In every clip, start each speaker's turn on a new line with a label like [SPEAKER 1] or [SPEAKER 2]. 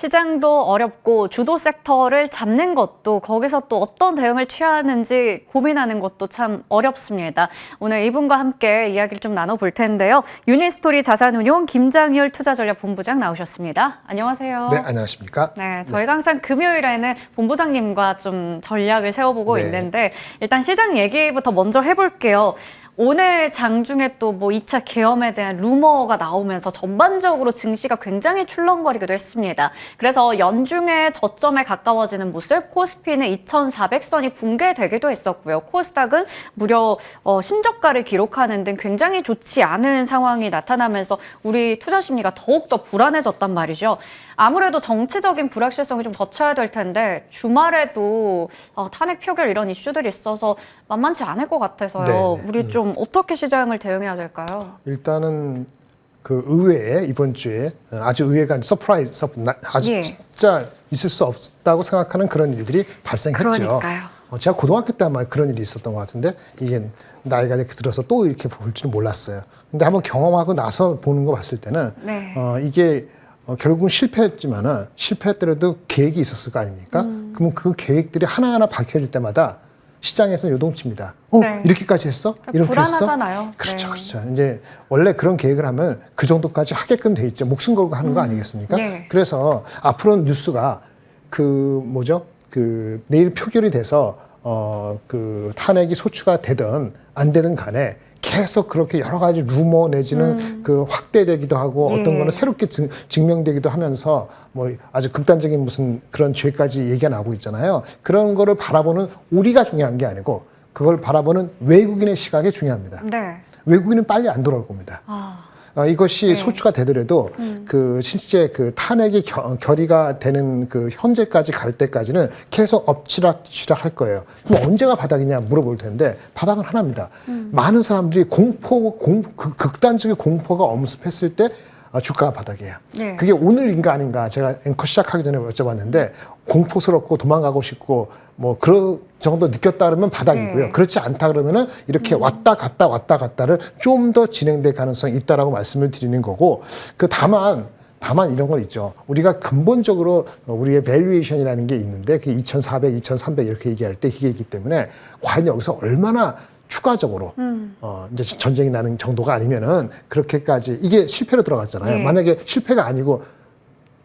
[SPEAKER 1] 시장도 어렵고 주도 섹터를 잡는 것도 거기서 또 어떤 대응을 취하는지 고민하는 것도 참 어렵습니다. 오늘 이분과 함께 이야기를 좀 나눠볼 텐데요. 유니스토리 자산운용 김장률 투자전략본부장 나오셨습니다. 안녕하세요.
[SPEAKER 2] 네, 안녕하십니까?
[SPEAKER 1] 네, 저희가 항상 금요일에는 본부장님과 좀 전략을 세워보고 있는데 일단 시장 얘기부터 먼저 해볼게요. 오늘 장중에 또 뭐 2차 계엄에 대한 루머가 나오면서 전반적으로 증시가 굉장히 출렁거리기도 했습니다. 그래서 연중에 저점에 가까워지는 모습, 코스피는 2,400선이 붕괴되기도 했었고요. 코스닥은 무려 신저가를 기록하는 등 굉장히 좋지 않은 상황이 나타나면서 우리 투자 심리가 더욱더 불안해졌단 말이죠. 아무래도 정치적인 불확실성이 좀 거쳐야 될 텐데 주말에도 탄핵 표결 이런 이슈들이 있어서 만만치 않을 것 같아서요. 우리 좀 어떻게 시장을 대응해야 될까요?
[SPEAKER 2] 일단은 그 의회에 이번 주에 아주 의외가 서프라이즈, 아주 진짜 있을 수 없다고 생각하는 그런 일들이 발생했죠.
[SPEAKER 1] 그러니까요.
[SPEAKER 2] 제가 고등학교 때 아마 그런 일이 있었던 것 같은데 이게 나이가 들어서 또 이렇게 볼 줄은 몰랐어요. 근데 한번 경험하고 나서 보는 거 봤을 때는 이게 결국은 실패했지만은 실패했더라도 계획이 있었을 거 아닙니까? 그러면 그 계획들이 하나하나 밝혀질 때마다 시장에서는 요동칩니다. 이렇게까지 했어? 이렇게
[SPEAKER 1] 불안하잖아요.
[SPEAKER 2] 했어? 그렇죠, 그렇죠. 이제 원래 그런 계획을 하면 그 정도까지 하게끔 돼 있죠. 목숨 걸고 하는 거 아니겠습니까? 그래서 앞으로 뉴스가 그 내일 표결이 돼서 그 탄핵이 소추가 되든 안 되든 간에 계속 그렇게 여러 가지 루머 내지는 그 확대되기도 하고 어떤 거는 새롭게 증명되기도 하면서 뭐 아주 극단적인 무슨 그런 죄까지 얘기가 나오고 있잖아요. 그런 거를 바라보는 우리가 중요한 게 아니고 그걸 바라보는 외국인의 시각이 중요합니다. 외국인은 빨리 안 돌아올 겁니다. 이것이 소추가 되더라도 그 실제 그 탄핵이 결의가 되는 그 현재까지 갈 때까지는 계속 엎치락뒤치락 할 거예요. 그럼 언제가 바닥이냐 물어볼 텐데 바닥은 하나입니다. 많은 사람들이 극단적인 공포가 엄습했을 때 주가가 바닥이에요. 그게 오늘인가 아닌가 제가 앵커 시작하기 전에 여쭤봤는데 공포스럽고 도망가고 싶고 뭐 그런 정도 느꼈다 그러면 바닥이고요. 그렇지 않다 그러면은 이렇게 왔다 갔다를 좀 더 진행될 가능성이 있다라고 말씀을 드리는 거고 다만 이런 건 있죠. 우리가 근본적으로 우리의 밸류에이션이라는 게 있는데 그게 2,400, 2,300 이렇게 얘기할 때 이게 있기 때문에 과연 여기서 얼마나 추가적으로 이제 전쟁이 나는 정도가 아니면은 그렇게까지 이게 실패로 들어갔잖아요. 만약에 실패가 아니고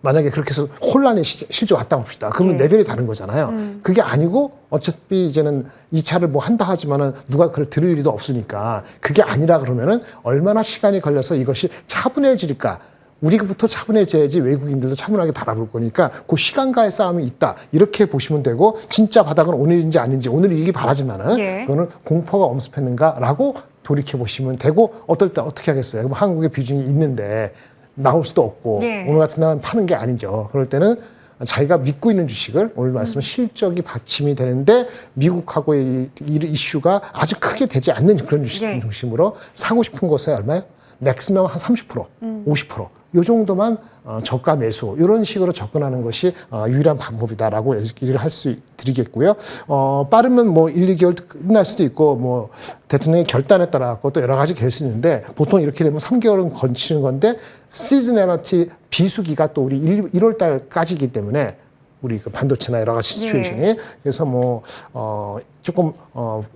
[SPEAKER 2] 만약에 그렇게 해서 혼란이 실제 왔다 봅시다. 그러면 레벨이 다른 거잖아요. 그게 아니고 어차피 이제는 2차를 뭐 한다 하지만은 누가 그걸 들을 일도 없으니까 그게 아니라 그러면은 얼마나 시간이 걸려서 이것이 차분해질까. 우리부터 차분해져야지 외국인들도 차분하게 바라볼 거니까 그 시간과의 싸움이 있다. 이렇게 보시면 되고 진짜 바닥은 오늘인지 아닌지 오늘이길 바라지만은 그거는 공포가 엄습했는가라고 돌이켜 보시면 되고 어떨 때 어떻게 하겠어요? 그럼 한국의 비중이 있는데 나올 수도 없고 오늘 같은 날은 파는 게 아니죠. 그럴 때는 자기가 믿고 있는 주식을 오늘 말씀은 실적이 받침이 되는데 미국하고의 이슈가 아주 크게 되지 않는 그런 주식 중심으로 사고 싶은 곳에 얼마요? 맥시멈 한 30%, 50%. 이 정도만 저가 매수 이런 식으로 접근하는 것이 유일한 방법이다라고 얘기를 할 수 드리겠고요. 빠르면 뭐 1, 2개월 끝날 수도 있고 뭐 대통령의 결단에 따라 또 여러 가지 될 수 있는데 보통 이렇게 되면 3개월은 거치는 건데 시즈널리티 비수기가 또 우리 1월 달까지이기 때문에 우리 그 반도체나 여러 가지 시츄에이션이 그래서 뭐 조금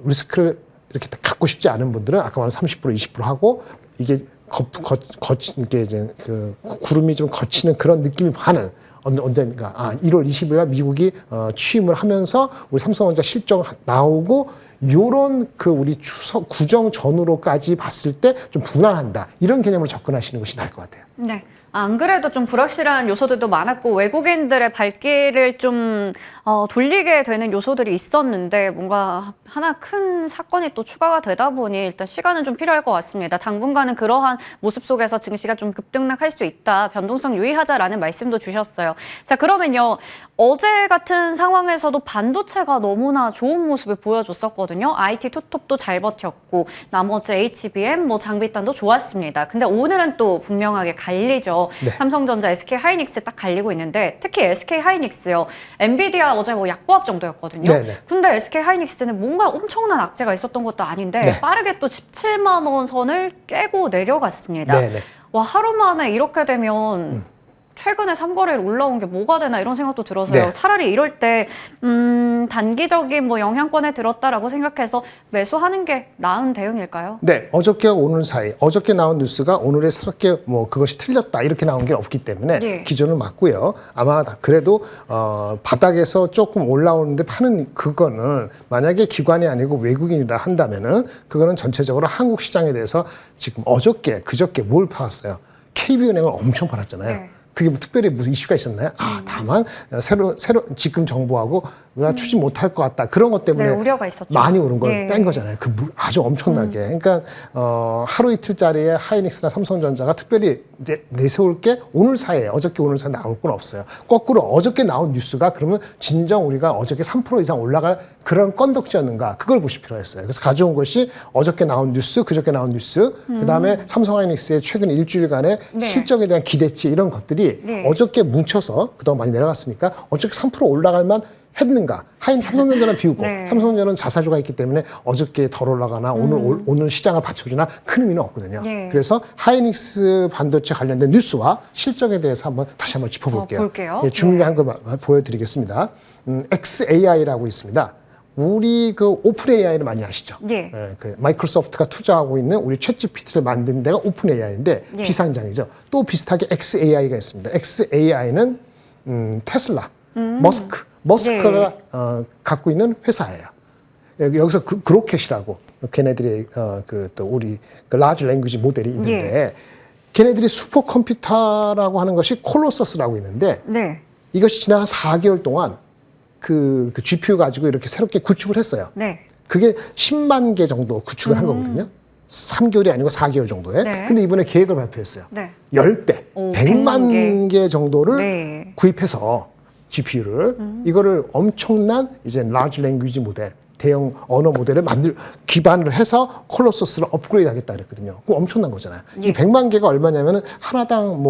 [SPEAKER 2] 리스크를 이렇게 갖고 싶지 않은 분들은 아까 말한 30%, 20% 하고 이게 이게 이제 그 구름이 좀 거치는 그런 느낌이 반은 언젠가 1월 20일 날 미국이 취임을 하면서 우리 삼성전자 실적 나오고 요런 그 우리 추석 구정 전후로까지 봤을 때 좀 불안한다 이런 개념으로 접근하시는 것이 나을 것 같아요.
[SPEAKER 1] 네. 안 그래도 좀 불확실한 요소들도 많았고 외국인들의 발길을 좀 돌리게 되는 요소들이 있었는데 뭔가 하나 큰 사건이 또 추가가 되다 보니 일단 시간은 좀 필요할 것 같습니다. 당분간은 그러한 모습 속에서 증시가 좀 급등락할 수 있다. 변동성 유의하자라는 말씀도 주셨어요. 자, 그러면요. 어제 같은 상황에서도 반도체가 너무나 좋은 모습을 보여줬었거든요. IT 투톱도 잘 버텼고 나머지 HBM, 뭐 장비단도 좋았습니다. 근데 오늘은 또 분명하게 갈리죠. 삼성전자, SK하이닉스 딱 갈리고 있는데 특히 SK하이닉스요. 엔비디아 어제 뭐 약보합 정도였거든요. 근데 SK하이닉스는 뭔가 엄청난 악재가 있었던 것도 아닌데 빠르게 또 17만 원 선을 깨고 내려갔습니다. 와, 하루 만에 이렇게 되면 최근에 삼거래일 올라온 게 뭐가 되나 이런 생각도 들어서요.
[SPEAKER 2] 네.
[SPEAKER 1] 차라리 이럴 때 단기적인 뭐 영향권에 들었다라고 생각해서 매수하는 게 나은 대응일까요?
[SPEAKER 2] 네, 어저께와 오늘 사이, 어저께 나온 뉴스가 오늘에 새롭게 뭐 그것이 틀렸다 이렇게 나온 게 없기 때문에
[SPEAKER 1] 네.
[SPEAKER 2] 기준은 맞고요. 아마 그래도 바닥에서 조금 올라오는데 파는 그거는 만약에 기관이 아니고 외국인이라 한다면은 그거는 전체적으로 한국 시장에 대해서 지금 어저께 그저께 뭘 팔았어요? KB은행을 엄청 팔았잖아요.
[SPEAKER 1] 네.
[SPEAKER 2] 그게 뭐 특별히 무슨 이슈가 있었나요? 다만 새로 지금 정부하고 가 추진 못할 것 같다 그런 것 때문에
[SPEAKER 1] 네, 우려가 있었죠.
[SPEAKER 2] 많이 오른 걸
[SPEAKER 1] 예.
[SPEAKER 2] 뺀 거잖아요. 아주 엄청나게. 그러니까 하루 이틀짜리에 하이닉스나 삼성전자가 특별히 내세울 게 오늘 사이에 어저께 오늘 사이에 나올 건 없어요. 거꾸로 어저께 나온 뉴스가 그러면 진정 우리가 어저께 3% 이상 올라갈 그런 건덕지였는가 그걸 보실 필요가 있어요. 그래서 가져온 것이 어저께 나온 뉴스, 그저께 나온 뉴스, 그다음에 삼성 하이닉스의 최근 일주일간의
[SPEAKER 1] 네.
[SPEAKER 2] 실적에 대한 기대치 이런 것들이
[SPEAKER 1] 네.
[SPEAKER 2] 어저께 뭉쳐서 그동안 많이 내려갔으니까 어저께 3% 올라갈 만 했는가? 삼성전자는 비우고
[SPEAKER 1] 네.
[SPEAKER 2] 삼성전자는 자사주가 있기 때문에 어저께 덜 올라가나 오늘 시장을 받쳐주나 큰 의미는 없거든요.
[SPEAKER 1] 네.
[SPEAKER 2] 그래서 하이닉스 반도체 관련된 뉴스와 실적에 대해서 다시 한번 짚어볼게요.
[SPEAKER 1] 볼게요.
[SPEAKER 2] 예, 중요한 걸 보여드리겠습니다. XAI라고 있습니다. 우리 그 오픈 AI를 많이 아시죠?
[SPEAKER 1] 네.
[SPEAKER 2] 예, 그 마이크로소프트가 투자하고 있는 우리 챗GPT를 만든 데가 오픈 AI인데
[SPEAKER 1] 네.
[SPEAKER 2] 비상장이죠. 또 비슷하게 XAI가 있습니다. XAI는 테슬라, 머스크가 갖고 있는 회사예요. 여기서 그 로켓이라고 걔네들이 또 우리 그 라지 랭귀지 모델이 있는데 걔네들이 슈퍼컴퓨터라고 하는 것이 콜로서스라고 있는데
[SPEAKER 1] 네.
[SPEAKER 2] 이것이 지난 한 4개월 동안 그 GPU 가지고 이렇게 새롭게 구축을 했어요.
[SPEAKER 1] 네.
[SPEAKER 2] 그게 10만 개 정도 구축을 한 거거든요. 3개월이 아니고 4개월 정도에.
[SPEAKER 1] 네.
[SPEAKER 2] 근데 이번에 계획을 발표했어요.
[SPEAKER 1] 네.
[SPEAKER 2] 10배,
[SPEAKER 1] 오,
[SPEAKER 2] 100만 개 정도를
[SPEAKER 1] 네.
[SPEAKER 2] 구입해서 GPU를 이거를 엄청난 이제 라지 랭귀지 모델, 대형 언어 모델을 기반을 해서 콜로서스를 업그레이드 하겠다 그랬거든요. 그거 엄청난 거잖아요.
[SPEAKER 1] 예.
[SPEAKER 2] 이 100만 개가 얼마냐면은 하나당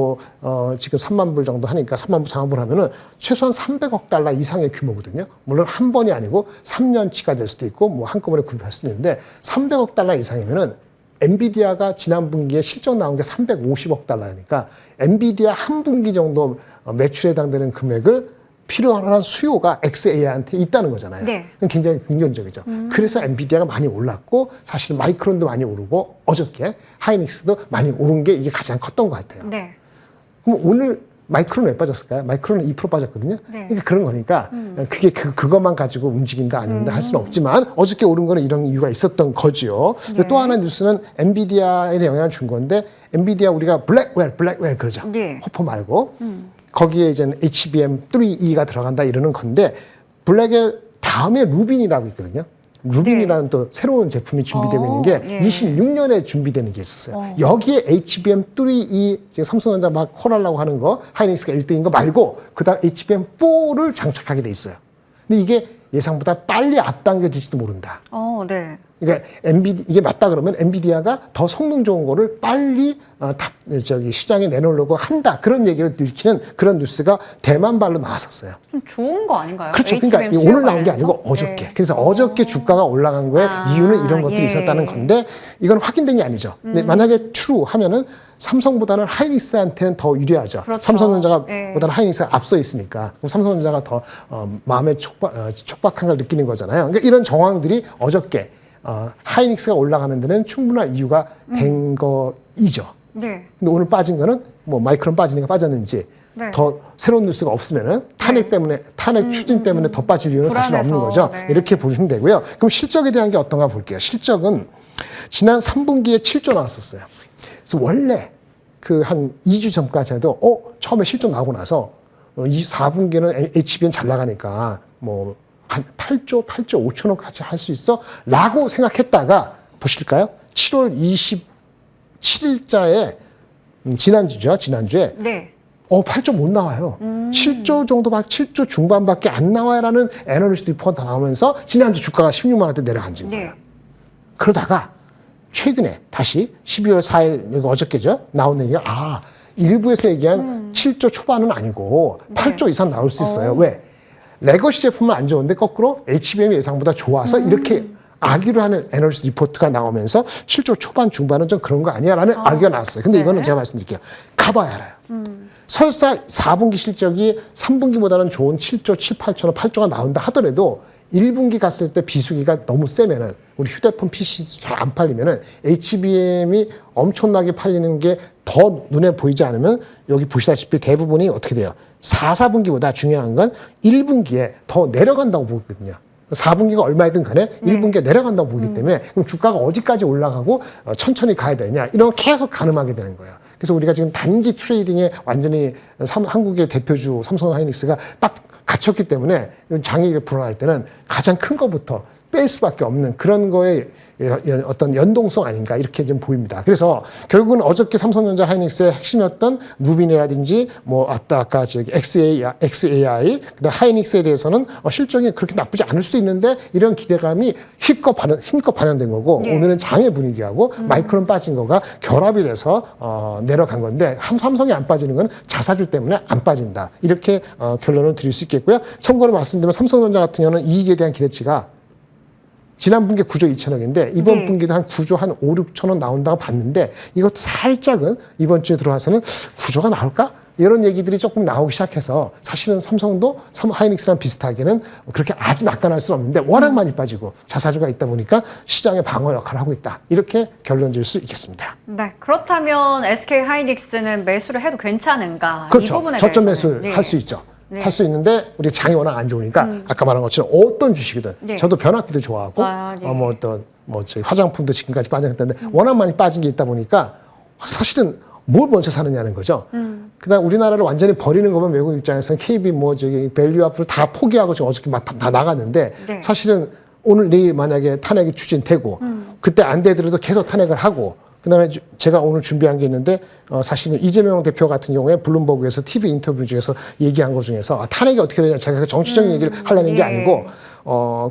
[SPEAKER 2] 지금 3만 불 정도 하니까 3만 불, 4만 불 하면은 최소한 300억 달러 이상의 규모거든요. 물론 한 번이 아니고 3년치가 될 수도 있고 뭐 한꺼번에 구입할 수도 있는데 300억 달러 이상이면은 엔비디아가 지난 분기에 실적 나온 게 350억 달러니까 엔비디아 한 분기 정도 매출에 해당되는 금액을 필요한 수요가 XAI한테 있다는 거잖아요.
[SPEAKER 1] 네.
[SPEAKER 2] 굉장히 긍정적이죠. 그래서 엔비디아가 많이 올랐고 사실 마이크론도 많이 오르고 어저께 하이닉스도 많이 오른 게 이게 가장 컸던 것 같아요.
[SPEAKER 1] 네.
[SPEAKER 2] 그럼 오늘 마이크론은 왜 빠졌을까요? 마이크론은 2% 빠졌거든요.
[SPEAKER 1] 네.
[SPEAKER 2] 그러니까 그런 거니까 그게 그것만 가지고 움직인다 아닌다 할 수는 없지만 어저께 오른 거는 이런 이유가 있었던 거지요.
[SPEAKER 1] 네.
[SPEAKER 2] 또 하나 뉴스는 엔비디아에 대한 영향을 준 건데 엔비디아 우리가 블랙웰 그러죠.
[SPEAKER 1] 네.
[SPEAKER 2] 호퍼 말고 거기에 이제 HBM3E가 들어간다 이러는 건데 블랙웰 다음에 루빈이라고 있거든요. 루빈이라는 또 새로운 제품이 준비되고 있는 게
[SPEAKER 1] 예.
[SPEAKER 2] 26년에 준비되는 게 있었어요. 여기에 HBM3E 지금 삼성전자 막 콜하려고 하는 거 하이닉스가 1등인 거 말고 그다음 HBM4를 장착하게 돼 있어요. 근데 이게 예상보다 빨리 앞당겨질지도 모른다.
[SPEAKER 1] 네.
[SPEAKER 2] 그러니까 이게 맞다 그러면 엔비디아가 더 성능 좋은 거를 빨리 시장에 내놓으려고 한다. 그런 얘기를 일으키는 그런 뉴스가 대만발로 나왔었어요.
[SPEAKER 1] 좀 좋은 거 아닌가요?
[SPEAKER 2] 그렇죠. 그러니까
[SPEAKER 1] HBM
[SPEAKER 2] 오늘 나온 게 아니고
[SPEAKER 1] 관련해서?
[SPEAKER 2] 어저께.
[SPEAKER 1] 네.
[SPEAKER 2] 그래서 어저께 주가가 올라간 거에 이유는 이런 것들이
[SPEAKER 1] 예.
[SPEAKER 2] 있었다는 건데 이건 확인된 게 아니죠. 근데 만약에 true 하면은 삼성보다는 하이닉스한테는 더 유리하죠.
[SPEAKER 1] 그렇죠.
[SPEAKER 2] 삼성전자보다는 하이닉스가 앞서 있으니까 그럼 삼성전자가 더 마음에 촉박한 걸 느끼는 거잖아요. 그러니까 이런 정황들이 어저께 하이닉스가 올라가는 데는 충분한 이유가 된 거이죠.
[SPEAKER 1] 네.
[SPEAKER 2] 근데 오늘 빠진 거는 뭐 마이크론 빠지니까 빠졌는지
[SPEAKER 1] 네.
[SPEAKER 2] 더 새로운 뉴스가 없으면은 탄핵 때문에 탄핵 추진 때문에 더 빠질 이유는 사실 없는
[SPEAKER 1] 불안해서,
[SPEAKER 2] 거죠.
[SPEAKER 1] 네.
[SPEAKER 2] 이렇게 보시면 되고요. 그럼 실적에 대한 게 어떤가 볼게요. 실적은 지난 3분기에 7조 나왔었어요. 그래서 원래 그 한 2주 전까지 해도 처음에 실적 나오고 나서 4분기는 HBM 잘 나가니까 뭐 한 8조 5천억까지 할 수 있어 라고 생각했다가 보실까요? 7월 27일자에 지난주에
[SPEAKER 1] 네.
[SPEAKER 2] 8조 못 나와요. 7조 정도 7조 중반밖에 안 나와요라는 애널리스트 리포트가 나오면서 지난주 주가가 16만 원대 내려앉은 거예요.
[SPEAKER 1] 네.
[SPEAKER 2] 그러다가 최근에 다시 12월 4일 이거 어저께죠. 나온 얘기가 일부에서 얘기한 7조 초반은 아니고 8조 이상 나올 수 있어요. 왜? 레거시 제품은 안 좋은데 거꾸로 HBM이 예상보다 좋아서 이렇게 아기로 하는 애널리스트 리포트가 나오면서 7조 초반 중반은 좀 그런 거 아니야라는 아기가 나왔어요. 근데 이거는 제가 말씀드릴게요. 가봐야 알아요. 설사 4분기 실적이 3분기보다는 좋은 7조, 7, 8천원, 8조가 나온다 하더라도 1분기 갔을 때 비수기가 너무 세면은 우리 휴대폰 PC 잘 안 팔리면은 HBM이 엄청나게 팔리는 게 더 눈에 보이지 않으면 여기 보시다시피 대부분이 어떻게 돼요? 4분기보다 중요한 건 1분기에 더 내려간다고 보거든요. 4분기가 얼마이든 간에 1분기에 내려간다고 보기 때문에 그럼 주가가 어디까지 올라가고 천천히 가야 되느냐 이런 거 계속 가늠하게 되는 거예요. 그래서 우리가 지금 단기 트레이딩에 완전히 한국의 대표주 삼성하이닉스가 딱 갇혔기 때문에 장애가 불어날 때는 가장 큰 것부터 뺄 수밖에 없는 그런 거에 어떤 연동성 아닌가 이렇게 좀 보입니다. 그래서 결국은 어저께 삼성전자 하이닉스의 핵심이었던 무빈이라든지 뭐 아까 저기 XAI 그다음 하이닉스에 대해서는 실적이 그렇게 나쁘지 않을 수도 있는데 이런 기대감이 힘껏 반영된 거고 오늘은 장애 분위기하고 마이크론 빠진 거가 결합이 돼서 내려간 건데 삼성이 안 빠지는 건 자사주 때문에 안 빠진다 이렇게 결론을 드릴 수 있겠고요. 참고로 말씀드리면 삼성전자 같은 경우는 이익에 대한 기대치가 지난 분기에 9조 2천억인데 이번 분기도 한 9조 한 5, 6천억 나온다고 봤는데 이것도 살짝은 이번 주에 들어와서는 9조가 나올까? 이런 얘기들이 조금 나오기 시작해서 사실은 삼성도 하이닉스랑 비슷하게는 그렇게 아주 낙관할 수는 없는데 워낙 많이 빠지고 자사주가 있다 보니까 시장의 방어 역할을 하고 있다. 이렇게 결론 질 수 있겠습니다.
[SPEAKER 1] 네, 그렇다면 SK 하이닉스는 매수를 해도 괜찮은가?
[SPEAKER 2] 그렇죠.
[SPEAKER 1] 이 부분에
[SPEAKER 2] 저점
[SPEAKER 1] 대해서는.
[SPEAKER 2] 매수를 할 수 있죠. 할 수 있는데 우리 장이 워낙 안 좋으니까 아까 말한 것처럼 어떤 주식이든 저도 변압기도 좋아하고 저희 화장품도 지금까지 빠졌는데 워낙 많이 빠진 게 있다 보니까 사실은 뭘 먼저 사느냐는 거죠. 그다음 우리나라를 완전히 버리는 거면 외국 입장에서는 KB 뭐 저기 밸류 앞을 다 포기하고 지금 어저께 다 나갔는데 사실은 오늘 내일 만약에 탄핵이 추진되고 그때 안 되더라도 계속 탄핵을 하고 그다음에 제가 오늘 준비한 게 있는데 사실은 이재명 대표 같은 경우에 블룸버그에서 TV 인터뷰 중에서 얘기한 것 중에서 탄핵이 어떻게 되냐 제가 그 정치적인 얘기를 하려는 게 아니고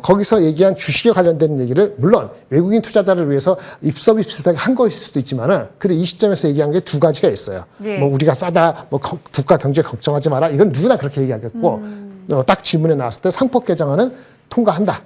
[SPEAKER 2] 거기서 얘기한 주식에 관련된 얘기를 물론 외국인 투자자를 위해서 입섭이 비슷하게 한 것일 수도 있지만은 근데 이 시점에서 얘기한 게 두 가지가 있어요. 뭐 우리가 싸다, 뭐 국가 경제 걱정하지 마라. 이건 누구나 그렇게 얘기하겠고 딱 질문에 나왔을 때 상법 개정안은 통과한다.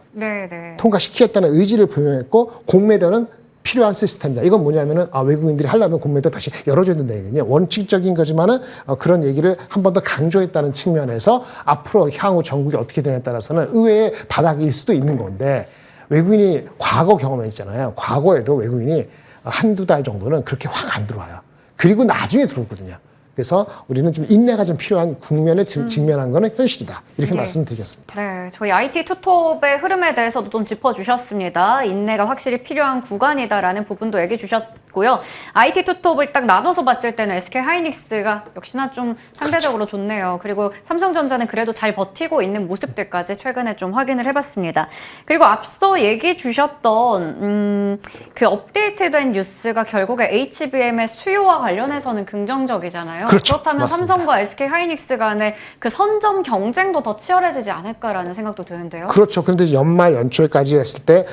[SPEAKER 2] 통과시키겠다는 의지를 표명했고 공매도는 필요한 시스템이다. 이건 뭐냐면은 외국인들이 하려면 공매도 다시 열어줘야 된다 얘기거든요. 원칙적인 거지만은 그런 얘기를 한 번 더 강조했다는 측면에서 앞으로 향후 전국이 어떻게 되냐에 따라서는 의외의 바닥일 수도 있는 건데 외국인이 과거 경험했잖아요. 과거에도 외국인이 한두 달 정도는 그렇게 확 안 들어와요. 그리고 나중에 들어오거든요. 그래서 우리는 좀 인내가 좀 필요한 국면에 직면한 거는 현실이다. 이렇게 말씀드리겠습니다.
[SPEAKER 1] 네, 저희 IT 투톱의 흐름에 대해서도 좀 짚어주셨습니다. 인내가 확실히 필요한 구간이다라는 부분도 얘기해 주셨고요. IT 투톱을 딱 나눠서 봤을 때는 SK 하이닉스가 역시나 좀 상대적으로 좋네요. 그리고 삼성전자는 그래도 잘 버티고 있는 모습들까지 최근에 좀 확인을 해봤습니다. 그리고 앞서 얘기해 주셨던 그 업데이트된 뉴스가 결국에 HBM의 수요와 관련해서는 긍정적이잖아요.
[SPEAKER 2] 그렇죠.
[SPEAKER 1] 그렇다면
[SPEAKER 2] 맞습니다.
[SPEAKER 1] 삼성과 SK 하이닉스 간의 그 선점 경쟁도 더 치열해지지 않을까라는 생각도 드는데요.
[SPEAKER 2] 그렇죠. 그런데 연말 연초에까지 했을 때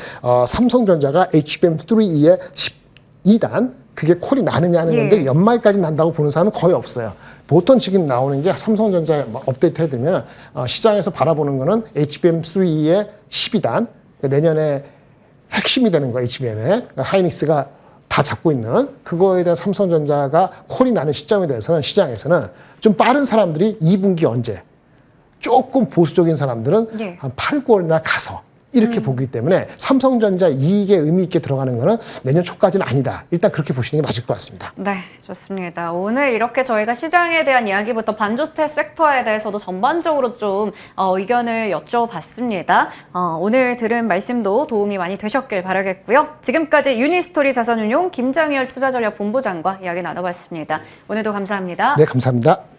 [SPEAKER 2] 삼성전자가 HBM3E의 12단 그게 콜이 나느냐 하는 건데 연말까지 난다고 보는 사람은 거의 없어요. 보통 지금 나오는 게 삼성전자 업데이트 해두면 시장에서 바라보는 거는 HBM3E의 12단 내년에 핵심이 되는 거예요. HBM에 하이닉스가 다 잡고 있는 그거에 대한 삼성전자가 콜이 나는 시점에 대해서는 시장에서는 좀 빠른 사람들이 2분기 언제 조금 보수적인 사람들은 한 8, 9월이나 가서 이렇게 보기 때문에 삼성전자 이익에 의미 있게 들어가는 거는 내년 초까지는 아니다. 일단 그렇게 보시는 게 맞을 것 같습니다.
[SPEAKER 1] 네, 좋습니다. 오늘 이렇게 저희가 시장에 대한 이야기부터 반도체 섹터에 대해서도 전반적으로 좀 의견을 여쭤봤습니다. 오늘 들은 말씀도 도움이 많이 되셨길 바라겠고요. 지금까지 유니스토리 자산운용 김장열 투자전략본부장과 이야기 나눠봤습니다. 오늘도 감사합니다.
[SPEAKER 2] 네, 감사합니다.